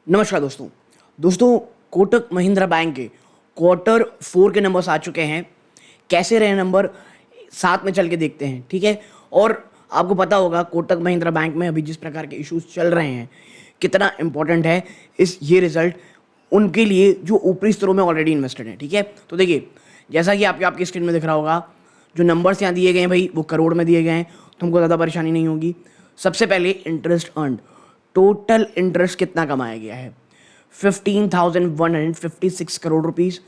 नमस्कार दोस्तों। कोटक महिंद्रा बैंक के क्वार्टर 4 के नंबर्स आ चुके हैं। कैसे रहे नंबर साथ में चल के देखते हैं, ठीक है। और आपको पता होगा कोटक महिंद्रा बैंक में अभी जिस प्रकार के इश्यूज चल रहे हैं, कितना इंपॉर्टेंट है ये रिजल्ट उनके लिए जो ऊपरी स्तरों में ऑलरेडी इन्वेस्टेड है, ठीक है। तो देखिए, जैसा कि आपकी स्क्रीन में दिख रहा होगा, जो नंबर्स यहाँ दिए गए हैं भाई वो करोड़ में दिए गए हैं, तो हमको ज़्यादा परेशानी नहीं होगी। सबसे पहले इंटरेस्ट अर्नड, टोटल इंटरेस्ट कितना कमाया गया है 15,156 करोड़ रुपीस।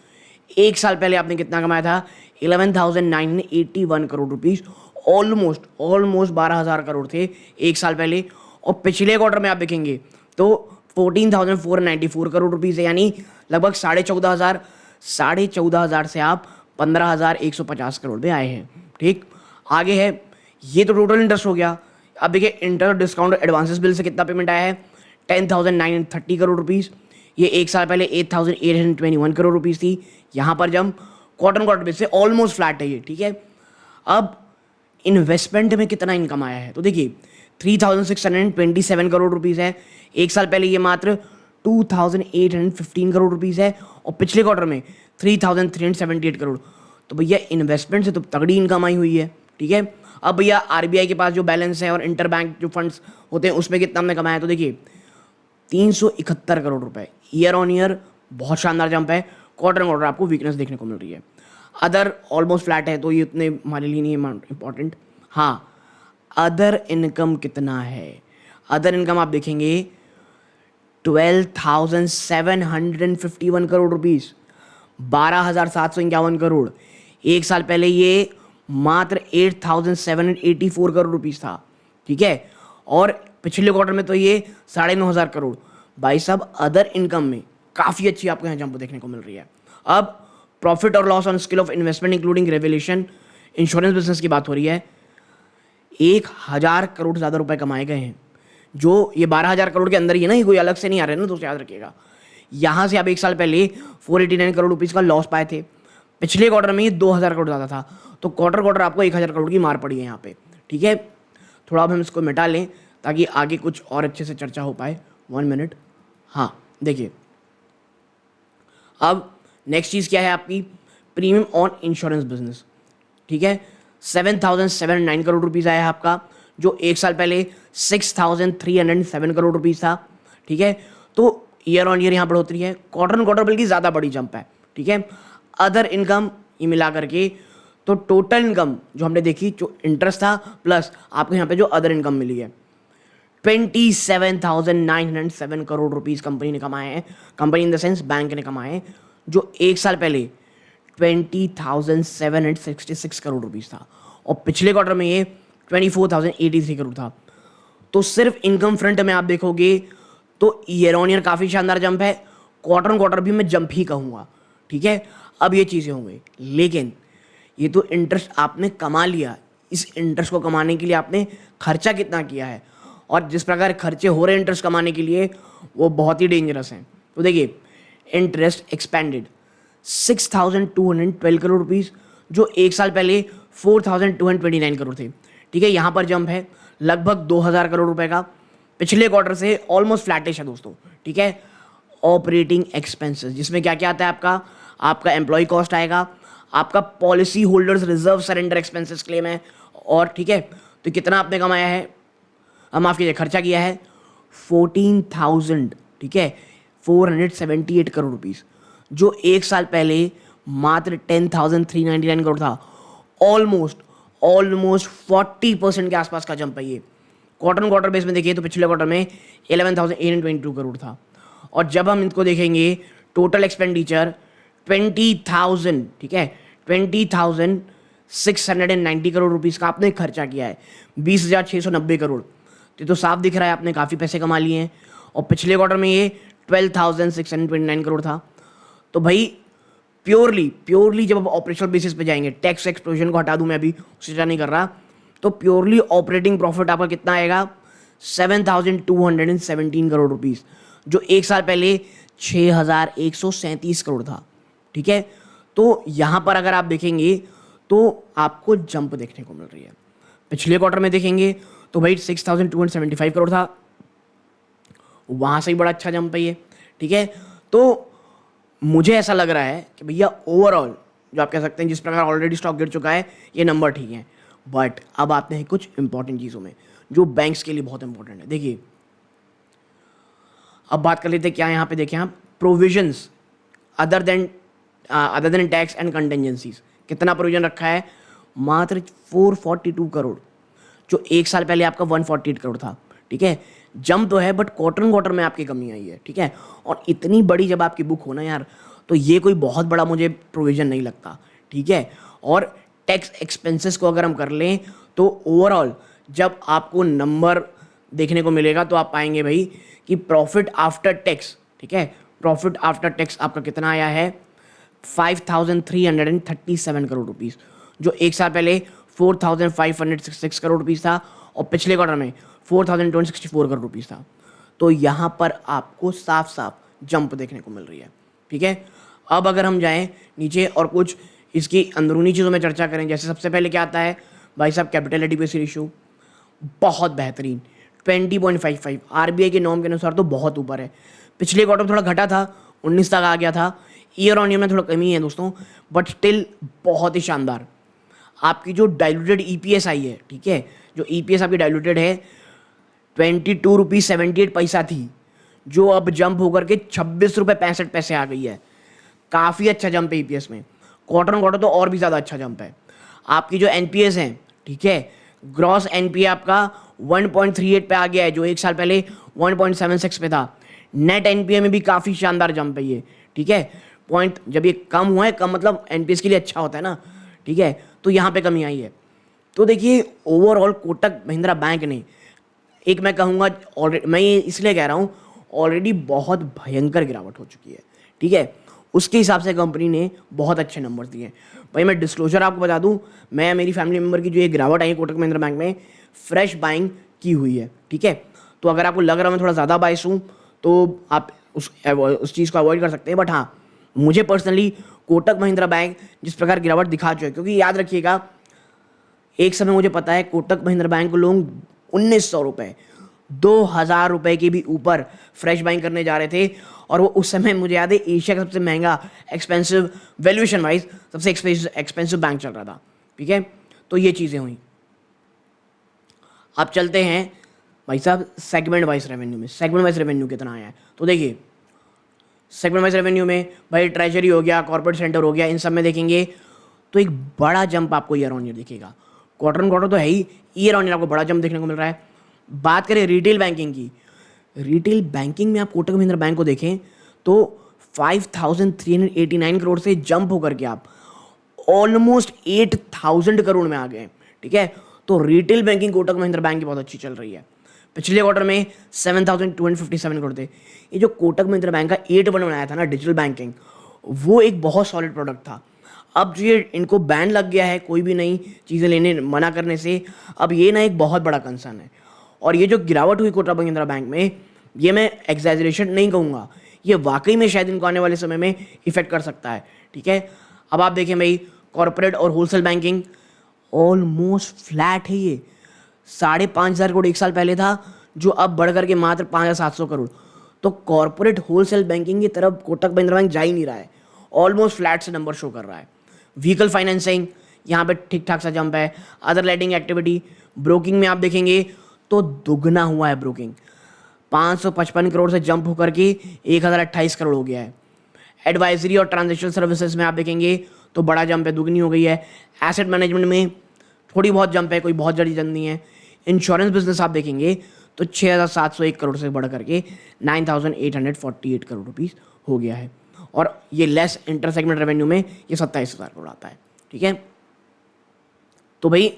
एक साल पहले आपने कितना कमाया था 11,981 करोड़ रुपीस। ऑलमोस्ट 12,000 करोड़ थे एक साल पहले। और पिछले क्वार्टर में आप देखेंगे तो 14,494 करोड़ रुपीस है, यानी लगभग 14,500 से आप 15,150 करोड़ पे आए हैं, ठीक। आगे है, ये तो टोटल इंटरेस्ट हो गया। अब देखिए इंटर डिस्काउंट एडवांसेस बिल से कितना पेमेंट आया है 10,930 करोड़ रुपीस। ये एक साल पहले 8,821 करोड़ रुपीस थी। यहाँ पर जब क्वार्टर बेस से ऑलमोस्ट फ्लैट है ये, ठीक है। अब इन्वेस्टमेंट में कितना इनकम आया है तो देखिए 3,627 करोड़ रुपीस है। एक साल पहले ये मात्र 2,815 करोड़ रुपीस है और पिछले क्वार्टर में 3,378 करोड़। तो भैया इन्वेस्टमेंट से तो तगड़ी इनकम आई हुई है, ठीक है। अब भैया आरबीआई के पास जो बैलेंस है और इंटर बैंक जो फंड्स होते हैं उसमें कितना हमने कमाया तो देखिए 371 करोड़ रुपए। ईयर ऑन ईयर बहुत शानदार जंप है। क्वार्टर आपको वीकनेस देखने को मिल रही है। अदर ऑलमोस्ट फ्लैट है, तो ये उतने हमारे लिए नहीं इंपॉर्टेंट। हाँ, अदर इनकम कितना है, अदर इनकम आप देखेंगे 12,751 करोड़ रुपीस, 12,751 करोड़। एक साल पहले ये मात्र 8,784 करोड़ रुपीस था, ठीक है। और पिछले क्वार्टर में तो ये 9,500 करोड़। भाई साहब अदर इनकम में काफ़ी अच्छी आपको यहाँ जंप देखने को मिल रही है। अब प्रॉफिट और loss on scale of investment including revolution insurance business की बात हो रही है। 1,000 करोड़ ज़्यादा रुपए कमाए गए हैं। जो ये 12,000 करोड़ के अंदर ही है ना, ये कोई अलग से नहीं आ रहे ना, तो याद रखिएगा। यहाँ से आप एक साल पहले 489 करोड़ रुपीज़ का लॉस पाए थे। पिछले क्वार्टर में ये 2,000 करोड़ ज़्यादा था, तो क्वार्टर आपको 1,000 करोड़ की मार पड़ी है यहाँ पे, ठीक है। थोड़ा अब हम इसको मिटा लें ताकि आगे कुछ और अच्छे से चर्चा हो पाए। 1 मिनट। हाँ देखिए, अब नेक्स्ट चीज़ क्या है आपकी प्रीमियम ऑन इंश्योरेंस बिजनेस, ठीक है। 7,709 करोड़ रुपीज़ आया है आपका, जो एक साल पहले 6,307 करोड़ रुपीज़ था, ठीक है। तो ईयर ऑन ईयर यहाँ बढ़ोतरी है। क्वार्टर बल्कि ज़्यादा बड़ी जंप है, ठीक है। अदर इनकम ये मिला करके तो टोटल इनकम जो हमने देखी, जो इंटरेस्ट था प्लस आपको यहाँ पे जो अदर इनकम मिली है 27,907 करोड़ रुपीस कंपनी ने कमाए हैं। Company in the sense bank ने कमाए हैं, जो एक साल पहले 20,766 करोड़ रुपीस था और पिछले क्वार्टर में ये 24,083 करोड़ था। तो सिर्फ इनकम फ्रंट में आप देखोगे तो ईयर ऑन ईयर काफ़ी शानदार जंप है। क्वार्टर भी मैं जंप ही कहूँगा, ठीक है। अब ये चीज़ें होंगी, लेकिन ये तो इंटरेस्ट आपने कमा लिया। इस इंटरेस्ट को कमाने के लिए आपने खर्चा कितना किया है, और जिस प्रकार खर्चे हो रहे हैं इंटरेस्ट कमाने के लिए वो बहुत ही डेंजरस हैं। तो देखिए इंटरेस्ट एक्सपेंडेड 6,212 करोड़ रुपीस, जो एक साल पहले 4,229 करोड़ थे, ठीक है। यहाँ पर जंप है लगभग 2,000 करोड़ रुपए का। पिछले क्वार्टर से ऑलमोस्ट फ्लैटिश है दोस्तों, ठीक है। ऑपरेटिंग एक्सपेंसेस, जिसमें क्या क्या आता है आपका एम्प्लॉय कॉस्ट आएगा, आपका policy holders reserve surrender expenses claim है, और ठीक है। तो कितना आपने कमाया है, माफ़ कीजिए खर्चा किया है 14,000, ठीक है, 478 करोड़ रुपीस, जो एक साल पहले मात्र 10,399 करोड़ था। ऑलमोस्ट 40% के आसपास का जंप है ये। क्वार्टर बेस में देखिए तो पिछले क्वार्टर में 11,822 करोड़ था। और जब हम इनको देखेंगे टोटल एक्सपेंडिचर 20,000, ठीक है, 20,690 करोड़ रुपीस का आपने खर्चा किया है, 20,690 करोड़। तो साफ दिख रहा है आपने काफ़ी पैसे कमा लिए हैं। और पिछले क्वार्टर में ये 12,629 करोड़ था। तो भाई प्योरली जब आप ऑपरेशनल बेसिस पे जाएंगे, टैक्स एक्सप्लोजन को हटा दूं मैं अभी, उससे नहीं कर रहा, तो प्योरली ऑपरेटिंग प्रॉफिट आपका कितना आएगा 7,217 करोड़ रुपीस, जो एक साल पहले 6,137 करोड़ था, ठीक है। तो यहाँ पर अगर आप देखेंगे तो आपको जंप देखने को मिल रही है। पिछले क्वार्टर में देखेंगे तो भाई 6,275 करोड़ था, वहाँ से ही बड़ा अच्छा जंप है ये। ठीक है। तो मुझे ऐसा लग रहा है कि भैया ओवरऑल जो आप कह सकते हैं जिस प्रकार ऑलरेडी स्टॉक गिर चुका है ये नंबर ठीक है, बट अब आते हैं कुछ इंपॉर्टेंट चीज़ों में जो बैंक्स के लिए बहुत इंपॉर्टेंट है। देखिए अब बात कर लेते हैं क्या यहाँ पे देखें आप, provisions other than tax and contingencies, कितना प्रोविजन रखा है, मात्र 442 करोड़, जो एक साल पहले आपका 148 करोड़ था। ठीक है, जंप तो है बट क्वार्टर में आपकी कमी आई है। ठीक है, और इतनी बड़ी जब आपकी बुक हो ना यार, तो ये कोई बहुत बड़ा मुझे प्रोविजन नहीं लगता। ठीक है, और टैक्स एक्सपेंसेस को अगर हम कर लें तो ओवरऑल जब आपको नंबर देखने को मिलेगा तो आप पाएंगे भाई कि प्रॉफिट आफ्टर टैक्स, ठीक है, प्रॉफिट आफ्टर टैक्स आपका कितना आया है 5337 करोड़ रुपीस, जो एक साल पहले 4566 करोड़ रुपीस था और पिछले क्वार्टर में 4264 करोड़ रुपीस था। तो यहाँ पर आपको साफ साफ जंप देखने को मिल रही है। ठीक है, अब अगर हम जाएं नीचे और कुछ इसकी अंदरूनी चीज़ों में चर्चा करें, जैसे सबसे पहले क्या आता है भाई साहब, कैपिटल एडिक्वेसी रेशियो बहुत बेहतरीन 20.55, आरबीआई के नॉर्म के अनुसार तो बहुत ऊपर है। पिछले क्वार्टर थोड़ा घटा था, 19 तक आ गया था, ईयर ऑन ईयर में थोड़ा कमी है दोस्तों, बट स्टिल बहुत ही शानदार। आपकी जो डाइल्यूटेड ईपीएस आई है, ठीक है, जो ईपीएस आपकी डाइल्यूटेड है 22 रुपीज़ 78 पैसा थी, जो अब जंप होकर के 26 रुपये 65 पैसे आ गई है। काफ़ी अच्छा जंप है ईपीएस में, क्वार्टर ऑन क्वार्टर तो और भी ज़्यादा अच्छा जंप है। आपकी जो एनपीएस है, ठीक है, ग्रॉस एनपीए आपका 1.38 पे आ गया है, जो एक साल पहले 1.76 पे था। नेट एनपीए में भी काफ़ी शानदार जंप है ये। ठीक है, पॉइंट जब ये कम हुआ है, कम मतलब एनपीएस के लिए अच्छा होता है ना, ठीक है, तो यहाँ पे कमी आई है। तो देखिए ओवरऑल कोटक महिंद्रा बैंक ने एक, मैं कहूँगा ऑलरेडी, मैं ये इसलिए कह रहा हूँ ऑलरेडी बहुत भयंकर गिरावट हो चुकी है। ठीक है, उसके हिसाब से कंपनी ने बहुत अच्छे नंबर्स दिए हैं। भाई मैं डिस्क्लोजर आपको बता दूं, मैं मेरी फैमिली मेम्बर की जो ये गिरावट आई है कोटक महिंद्रा बैंक में, फ्रेश बाइंग की हुई है। ठीक है, तो अगर आपको लग रहा है मैं थोड़ा ज़्यादा बाइस हूँ तो आप उस चीज़ को अवॉइड कर सकते हैं, बट हाँ मुझे पर्सनली कोटक महिंद्रा बैंक जिस प्रकार गिरावट दिखा चुका है, क्योंकि याद रखिएगा एक समय मुझे पता है कोटक महिंद्रा बैंक को लोग 1900 रुपये 2000 रुपये के भी ऊपर फ्रेश बाइंग करने जा रहे थे, और वो उस समय मुझे याद है एशिया का सबसे महंगा एक्सपेंसिव वैल्यूएशन वाइज सबसे एक्सपेंसिव बैंक चल रहा था। ठीक है, तो ये चीज़ें हुई। अब चलते हैं भाई साहब सेगमेंट वाइज रेवेन्यू में, सेगमेंट वाइज रेवेन्यू कितना आया है। तो देखिए सेगमेंट वाइज रेवेन्यू में भाई ट्रेजरी हो गया, कॉर्पोरेट सेंटर हो गया, इन सब में देखेंगे तो एक बड़ा जंप आपको ईयर ऑन ईयर दिखेगा। क्वार्टर ऑन क्वार्टर तो है ही, ईयर ऑन ईयर आपको बड़ा जंप देखने को मिल रहा है। बात करें रिटेल बैंकिंग की, रिटेल बैंकिंग में आप कोटक महिंद्रा बैंक को देखें तो 5389 करोड़ से जंप होकर के आप ऑलमोस्ट 8000 करोड़ में आ गए। ठीक है, तो retail banking Kotak Mahindra bank की बहुत अच्छी चल रही है। पिछले क्वार्टर में 7257 करोड़ थे। ये जो कोटक महिंद्रा बैंक का 8-1 बनाया था ना डिजिटल बैंकिंग, वो एक बहुत सॉलिड प्रोडक्ट था। अब जो ये इनको बैन लग गया है कोई भी नई चीज़ें लेने मना करने से, अब ये ना एक बहुत बड़ा कंसर्न है। और ये जो गिरावट हुई कोटक महिंद्रा बैंक में, ये मैं एग्जैजरेशन नहीं कहूँगा, ये वाकई में शायद इनको आने वाले समय में इफेक्ट कर सकता है। ठीक है, अब आप देखें भाई कॉर्पोरेट और होलसेल बैंकिंग ऑलमोस्ट फ्लैट है, ये 5500 करोड़ एक साल पहले था, जो अब बढ़ करके मात्र 5700 करोड़। तो कॉर्पोरेट होलसेल बैंकिंग की तरफ कोटक महिंद्रा बैंक जा ही नहीं रहा है, ऑलमोस्ट फ्लैट से नंबर शो कर रहा है। व्हीकल फाइनेंसिंग यहाँ पे ठीक ठाक सा जंप है। अदर लेंडिंग एक्टिविटी, ब्रोकिंग में आप देखेंगे तो दुगना हुआ है ब्रोकिंग, 555 करोड़ से जंप होकर के 1028 करोड़ हो गया है। एडवाइजरी और ट्रांजेक्शन सर्विसेज में आप देखेंगे तो बड़ा जंप है, दुगनी हो गई है। एसेट मैनेजमेंट में थोड़ी बहुत जंप है, कोई बहुत जल्दी जंप नहीं है। इंश्योरेंस बिजनेस आप देखेंगे तो 6701 करोड़ से बढ़ करके 9848 करोड़ रुपीस हो गया है, और ये लेस इंटर सेगमेंट रेवेन्यू में ये 27000 करोड़ आता है। ठीक है, तो भाई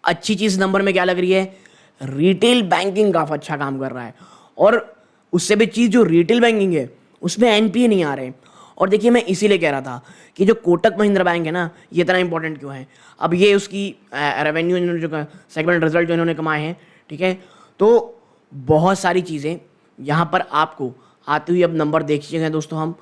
अच्छी चीज़ नंबर में क्या लग रही है, रिटेल बैंकिंग काफ़ी अच्छा काम कर रहा है, और उससे भी चीज़ जो रिटेल बैंकिंग है उसमें एनपीए नहीं आ रहे। और देखिए मैं इसीलिए कह रहा था कि जो कोटक महिंद्रा बैंक है ना, ये इतना इंपॉर्टेंट क्यों है। अब ये उसकी रेवेन्यू इन्होंने जो सेगमेंट रिजल्ट जो इन्होंने कमाए हैं, ठीक है, तो बहुत सारी चीज़ें यहाँ पर आपको आती हुई अब नंबर देखिएगा दोस्तों। हम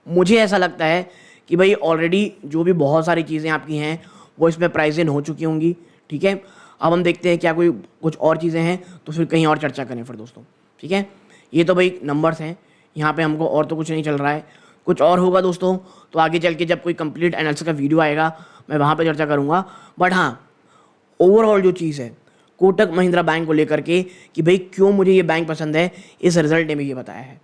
मुझे ऐसा लगता है कि भाई ऑलरेडी जो भी बहुत सारी चीज़ें आपकी हैं वो इसमें प्राइज इन हो चुकी होंगी। ठीक है, अब हम देखते हैं क्या कोई कुछ और चीज़ें हैं तो फिर कहीं और चर्चा करें फिर दोस्तों। ठीक है, ये तो भाई नंबर्स हैं, यहाँ पे हमको और तो कुछ नहीं चल रहा है। कुछ और होगा दोस्तों तो आगे चल के जब कोई कंप्लीट एनालिसिस का वीडियो आएगा मैं वहाँ पे चर्चा करूँगा। बट हाँ, ओवरऑल जो चीज़ है कोटक महिंद्रा बैंक को लेकर के कि भाई क्यों मुझे ये बैंक पसंद है, इस रिजल्ट ने भी ये बताया है।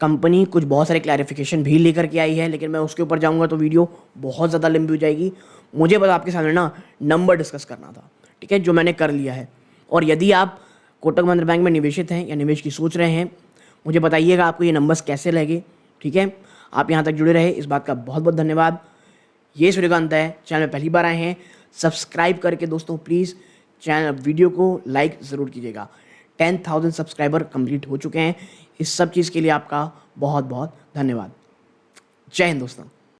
कंपनी कुछ बहुत सारे क्लैरिफिकेशन भी लेकर के आई है, लेकिन मैं उसके ऊपर जाऊंगा तो वीडियो बहुत ज़्यादा लंबी हो जाएगी। मुझे बस आपके सामने ना नंबर डिस्कस करना था, ठीक है, जो मैंने कर लिया है। और यदि आप कोटक महिंद्रा बैंक में निवेशित हैं या निवेश की सोच रहे हैं, मुझे बताइएगा आपको ये नंबर्स कैसे लगे, ठीक है। आप यहाँ तक जुड़े रहे, इस बात का बहुत बहुत धन्यवाद। ये सूर्यकांत है, चैनल में पहली बार आए हैं, सब्सक्राइब करके दोस्तों प्लीज़ चैनल वीडियो को लाइक ज़रूर कीजिएगा। 10,000 सब्सक्राइबर कंप्लीट हो चुके हैं। इस सब चीज़ के लिए आपका बहुत बहुत धन्यवाद। जय हिंद दोस्तों।